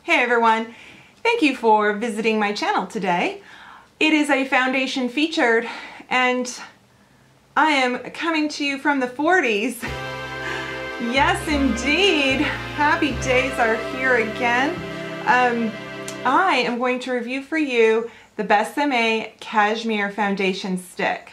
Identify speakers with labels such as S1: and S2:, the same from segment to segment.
S1: Hey everyone, thank you for visiting my channel today. It is a foundation featured and I am coming to you from the 40s. Yes indeed, happy days are here again. I am going to review for you the Besame Cashmere Foundation Stick.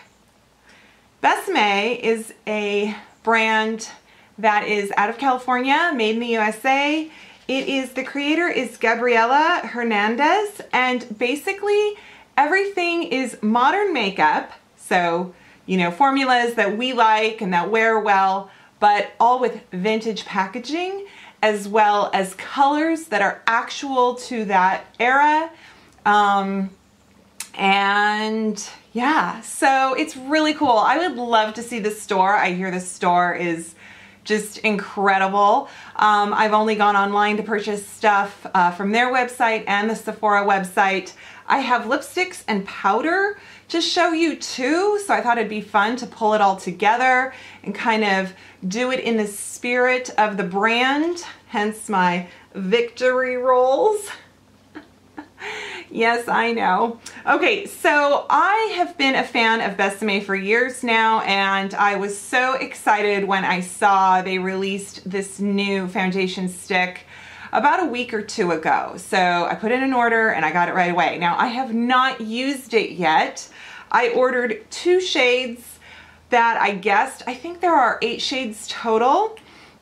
S1: Besame is a brand that is out of California, made in the USA. The creator is Gabriela Hernandez, and basically everything is modern makeup, so formulas that we like and that wear well, but all with vintage packaging as well as colors that are actual to that era. And yeah, so it's really cool. I would love to see the store. I hear the store is just incredible. I've only gone online to purchase stuff from their website and the Sephora website. I have lipsticks and powder to show you too, so I thought it'd be fun to pull it all together and kind of do it in the spirit of the brand, hence my victory rolls. Yes, I know. Okay, so I have been a fan of Besame for years now, and I was so excited when I saw they released this new foundation stick about a week or two ago. So I put in an order and I got it right away. Now I have not used it yet. I ordered 2 shades that I guessed. I think there are 8 shades total.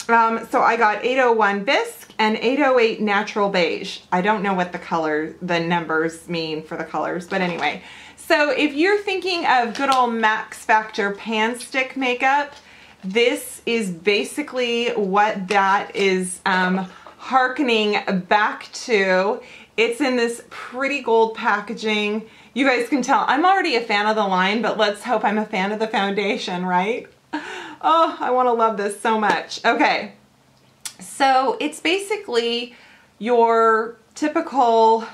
S1: So I got 801 Bisque and 808 Natural Beige. I don't know what the numbers mean for the colors, but anyway. So if you're thinking of good old Max Factor pan stick makeup, this is basically what that is hearkening back to. It's in this pretty gold packaging. You guys can tell I'm already a fan of the line, but let's hope I'm a fan of the foundation, right? Oh, I want to love this so much. Okay, so it's basically your typical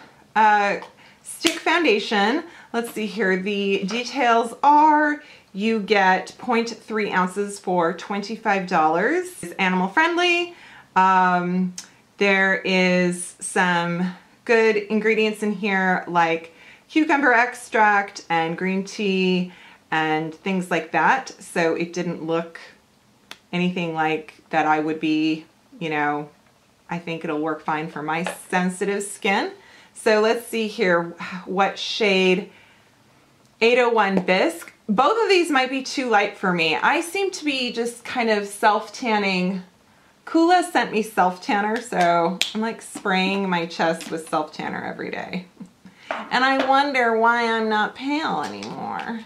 S1: stick foundation. Let's see here. The details are you get 0.3 ounces for $25. It's animal friendly. There is some good ingredients in here like cucumber extract and green tea and things like that. So it didn't look anything like that I would be, I think it'll work fine for my sensitive skin. So let's see here what shade. 801 Bisque. Both of these might be too light for me. I seem to be just kind of self-tanning. Kula sent me self-tanner, so I'm like spraying my chest with self-tanner every day. And I wonder why I'm not pale anymore.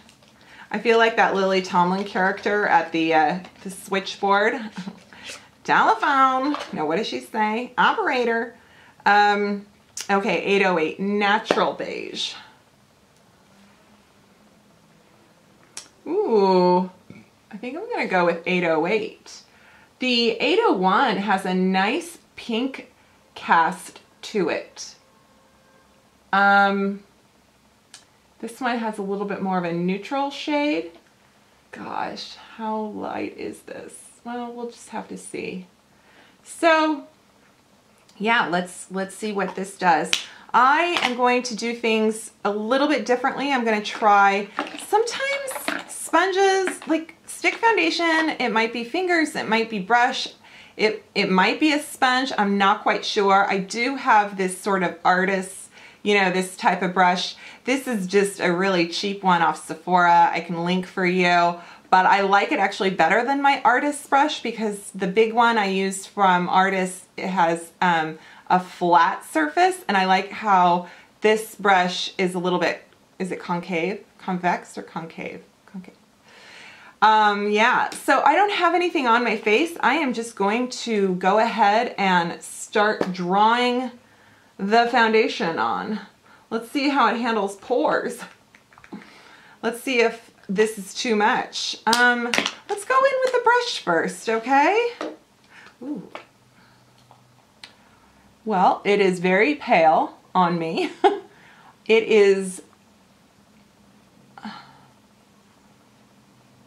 S1: I feel like that Lily Tomlin character at the switchboard. Telephone. No, what does she say? Operator. Okay, 808 Natural Beige. Ooh, I think I'm gonna go with 808. The 801 has a nice pink cast to it. This one has a little bit more of a neutral shade. Gosh, how light is this? Well, we'll just have to see. So, yeah, let's see what this does. I am going to do things a little bit differently. I'm going to try sometimes sponges, like stick foundation. It might be fingers, it might be brush, it might be a sponge. I'm not quite sure. I do have this sort of artist, this type of brush. This is just a really cheap one off Sephora. I can link for you, but I like it actually better than my artist brush because the big one I used from Artist, it has a flat surface, and I like how this brush is a little bit, is it concave? Convex or concave? Concave. Yeah, so I don't have anything on my face. I am just going to go ahead and start drawing the foundation on. Let's see how it handles pores. Let's see if this is too much. Let's go in with the brush first, okay? Ooh. Well, it is very pale on me. It is,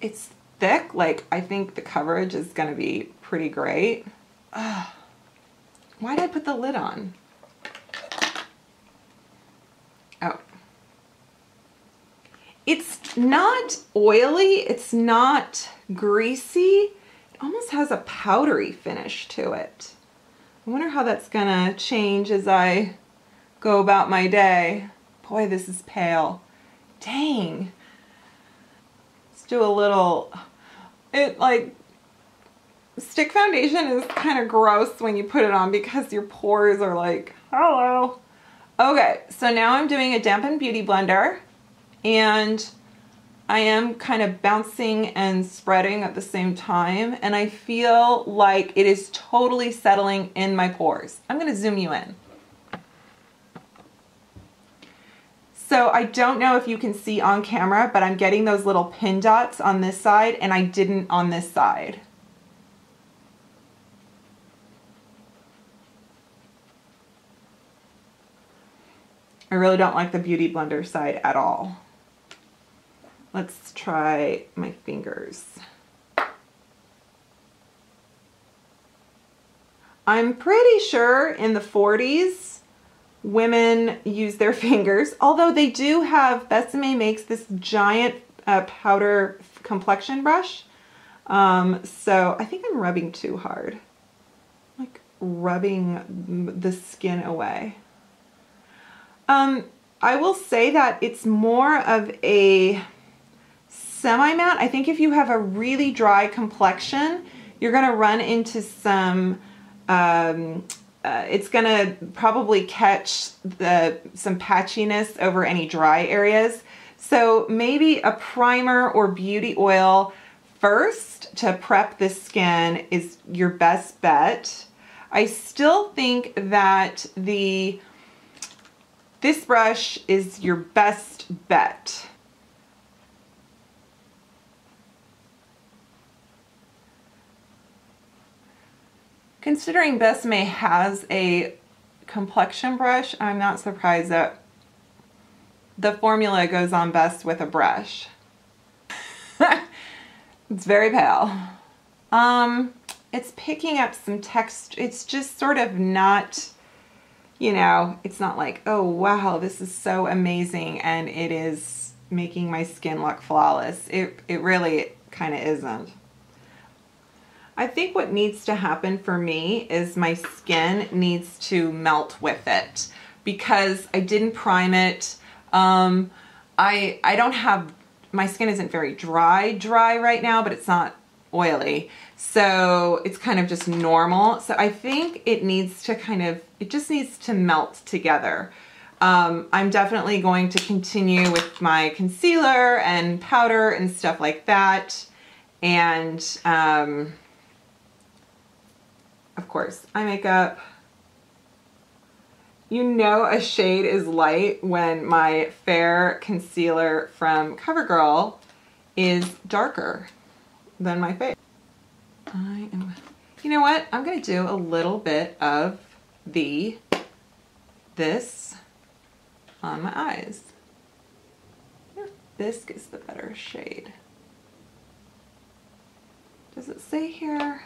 S1: it's thick. Like, I think the coverage is gonna be pretty great. Why did I put the lid on? not oily, it's not greasy. It almost has a powdery finish to it. I wonder how that's gonna change as I go about my day. Boy, this is pale. Dang. Let's do a little, stick foundation is kind of gross when you put it on because your pores are like, hello. Okay, so now I'm doing a dampened beauty blender, and I am kind of bouncing and spreading at the same time, and I feel like it is totally settling in my pores. I'm gonna zoom you in. So I don't know if you can see on camera, but I'm getting those little pin dots on this side, and I didn't on this side. I really don't like the beauty blender side at all. Let's try my fingers. I'm pretty sure in the 40s, women use their fingers, although they do have, Besame makes this giant powder complexion brush. So I think I'm rubbing too hard, like rubbing the skin away. I will say that it's more of a semi-matte. I think if you have a really dry complexion, you're gonna run into some, it's gonna probably catch some patchiness over any dry areas. So maybe a primer or beauty oil first to prep the skin is your best bet. I still think that this brush is your best bet. Considering Besame has a complexion brush, I'm not surprised that the formula goes on best with a brush. It's very pale. It's picking up some texture. It's just sort of not, you know, it's not like, oh wow, this is so amazing and it is making my skin look flawless. It really kind of isn't. I think what needs to happen for me is my skin needs to melt with it because I didn't prime it. I don't have, my skin isn't very dry right now, but it's not oily. So it's kind of just normal. So I think it needs to it just needs to melt together. I'm definitely going to continue with my concealer and powder and stuff like that. And, of course, eye makeup. You know a shade is light when my fair concealer from CoverGirl is darker than my face. You know what? I'm going to do a little bit of this on my eyes. This is the better shade. Does it say here?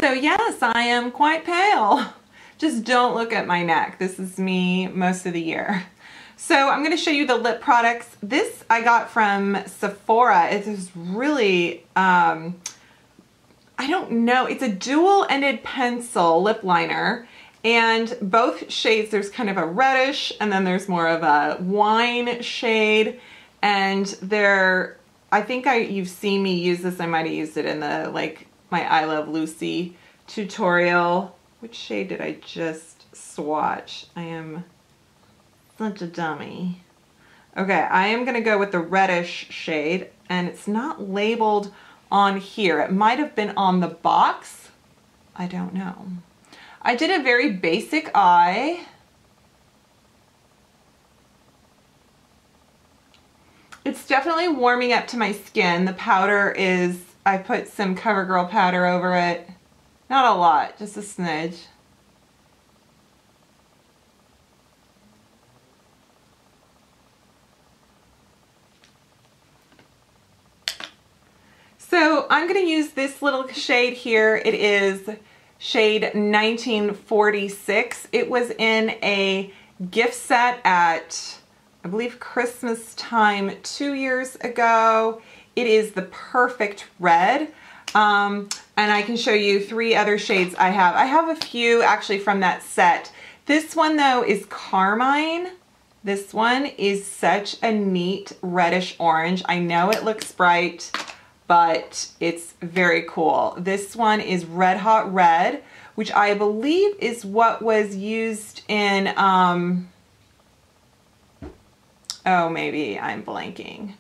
S1: So yes, I am quite pale. Just don't look at my neck. This is me most of the year. So I'm going to show you the lip products. This I got from Sephora. It is really, I don't know, it's a dual-ended pencil lip liner. And both shades, there's kind of a reddish and then there's more of a wine shade. And they're I think you've seen me use this. I might have used it in the, like, my I Love Lucy tutorial. Which shade did I just swatch? I am such a dummy. Okay, I am gonna go with the reddish shade, and it's not labeled on here. It might have been on the box. I don't know. I did a very basic eye. It's definitely warming up to my skin. The powder is, I put some CoverGirl powder over it. Not a lot, just a smidge. So I'm going to use this little shade here. It is shade 1946. It was in a gift set at, I believe, Christmas time 2 years ago. It is the perfect red. And I can show you 3 other shades I have. I have a few actually from that set. This one though is Carmine. This one is such a neat reddish orange. I know it looks bright, but it's very cool. This one is Red Hot Red, which I believe is what was used in, oh, maybe I'm blanking.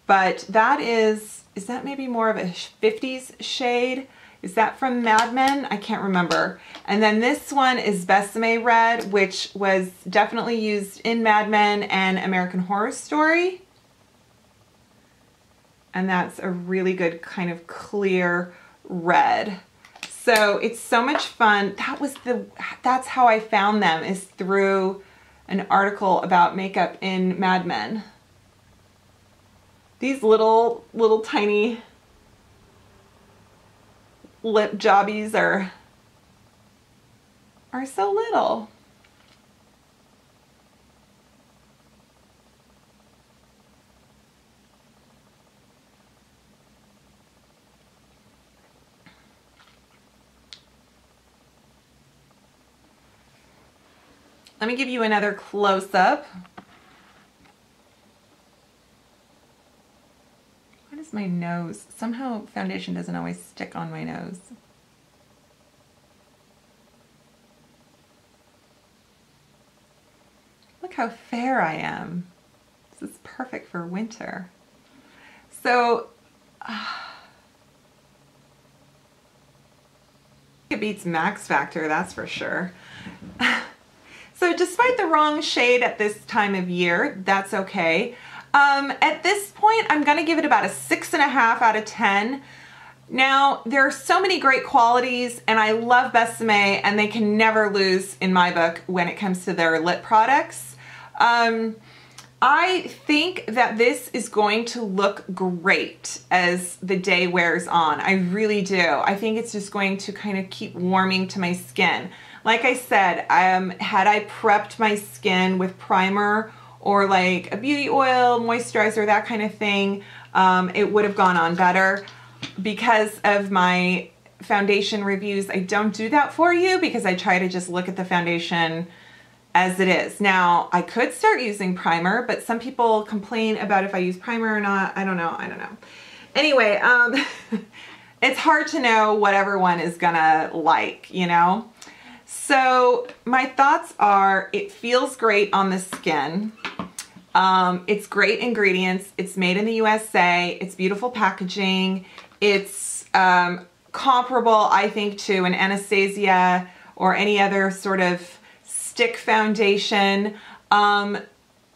S1: But that is that maybe more of a 50s shade? Is that from Mad Men? I can't remember. And then this one is Besame Red, which was definitely used in Mad Men and American Horror Story. And that's a really good kind of clear red. So it's so much fun. That's how I found them, is through an article about makeup in Mad Men. These little tiny lip jobbies are so little. Let me give you another close-up. What is my nose? Somehow foundation doesn't always stick on my nose. Look how fair I am. This is perfect for winter. So, it beats Max Factor, that's for sure. So despite the wrong shade at this time of year, that's okay. At this point, I'm gonna give it about a 6.5 out of 10. Now, there are so many great qualities, and I love Besame, and they can never lose in my book when it comes to their lip products. I think that this is going to look great as the day wears on. I really do. I think it's just going to kind of keep warming to my skin. Like I said, had I prepped my skin with primer or like a beauty oil, moisturizer, that kind of thing, it would have gone on better. Because of my foundation reviews, I don't do that for you because I try to just look at the foundation as it is. Now, I could start using primer, but some people complain about if I use primer or not. I don't know. Anyway, it's hard to know what everyone is gonna like, you know? So my thoughts are, it feels great on the skin. It's great ingredients. It's made in the USA. It's beautiful packaging. It's comparable, I think, to an Anastasia or any other sort of stick foundation.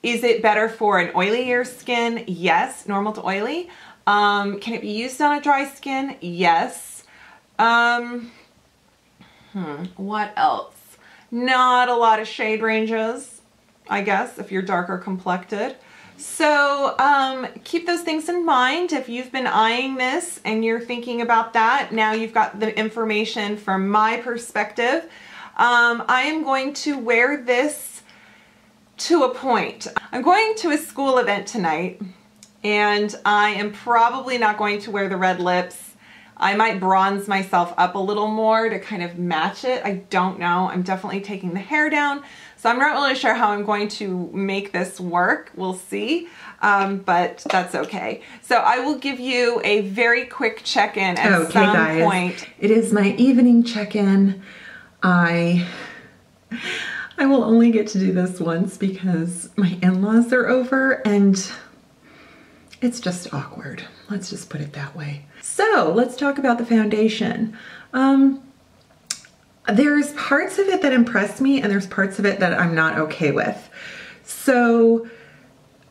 S1: Is it better for an oilier skin? Yes, normal to oily. Can it be used on a dry skin? Yes. What else? Not a lot of shade ranges, I guess, if you're darker complected. So keep those things in mind. If you've been eyeing this and you're thinking about that, now you've got the information from my perspective. I am going to wear this to a point. I'm going to a school event tonight, and I am probably not going to wear the red lips. I might bronze myself up a little more to kind of match it. I don't know. I'm definitely taking the hair down, so So I'm not really sure how I'm going to make this work. We'll see, but that's okay. So I will give you a very quick check-in at some point. It is my evening check-in. I will only get to do this once because my in-laws are over and it's just awkward. Let's just put it that way. So let's talk about the foundation. There's parts of it that impressed me and there's parts of it that I'm not okay with. So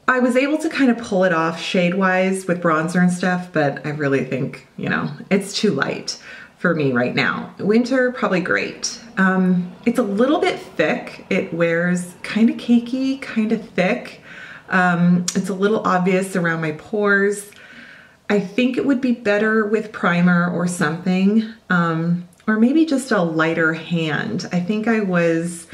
S1: I was able to kind of pull it off shade-wise with bronzer and stuff, but I really think, you know, it's too light for me right now. Winter, probably great. It's a little bit thick. It wears kind of cakey, kind of thick. It's a little obvious around my pores. I think it would be better with primer or something. Or maybe just a lighter hand. I think I was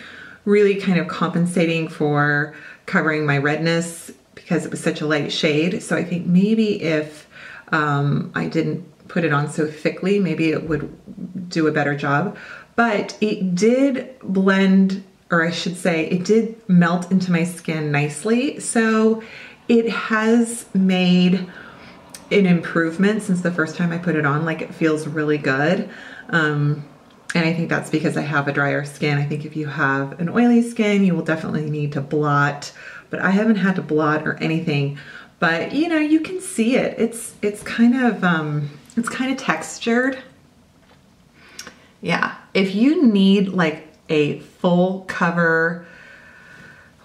S1: really kind of compensating for covering my redness because it was such a light shade. So I think maybe if I didn't put it on so thickly, maybe it would do a better job. But it did blend, or I should say, it did melt into my skin nicely. So it has made an improvement since the first time I put it on. Like, it feels really good. And I think that's because I have a drier skin. I think if you have an oily skin, you will definitely need to blot, but I haven't had to blot or anything. But you know, you can see it. It's kind of textured. Yeah. If you need like a full cover,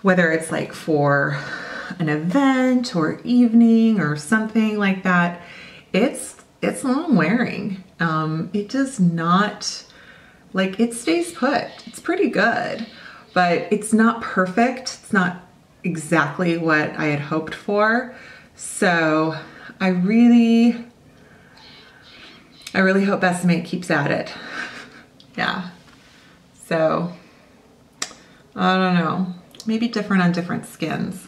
S1: whether it's like for an event or evening or something like that, it's long wearing. It does not, like, it stays put. It's pretty good, but it's not perfect. It's not exactly what I had hoped for. So I really hope Besame keeps at it. Yeah. So I don't know, maybe different on different skins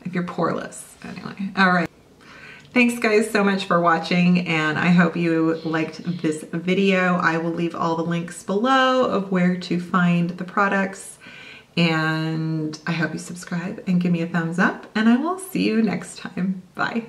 S1: if you're poreless. Anyway, all right. Thanks guys so much for watching, and I hope you liked this video. I will leave all the links below of where to find the products, and I hope you subscribe and give me a thumbs up, and I will see you next time. Bye.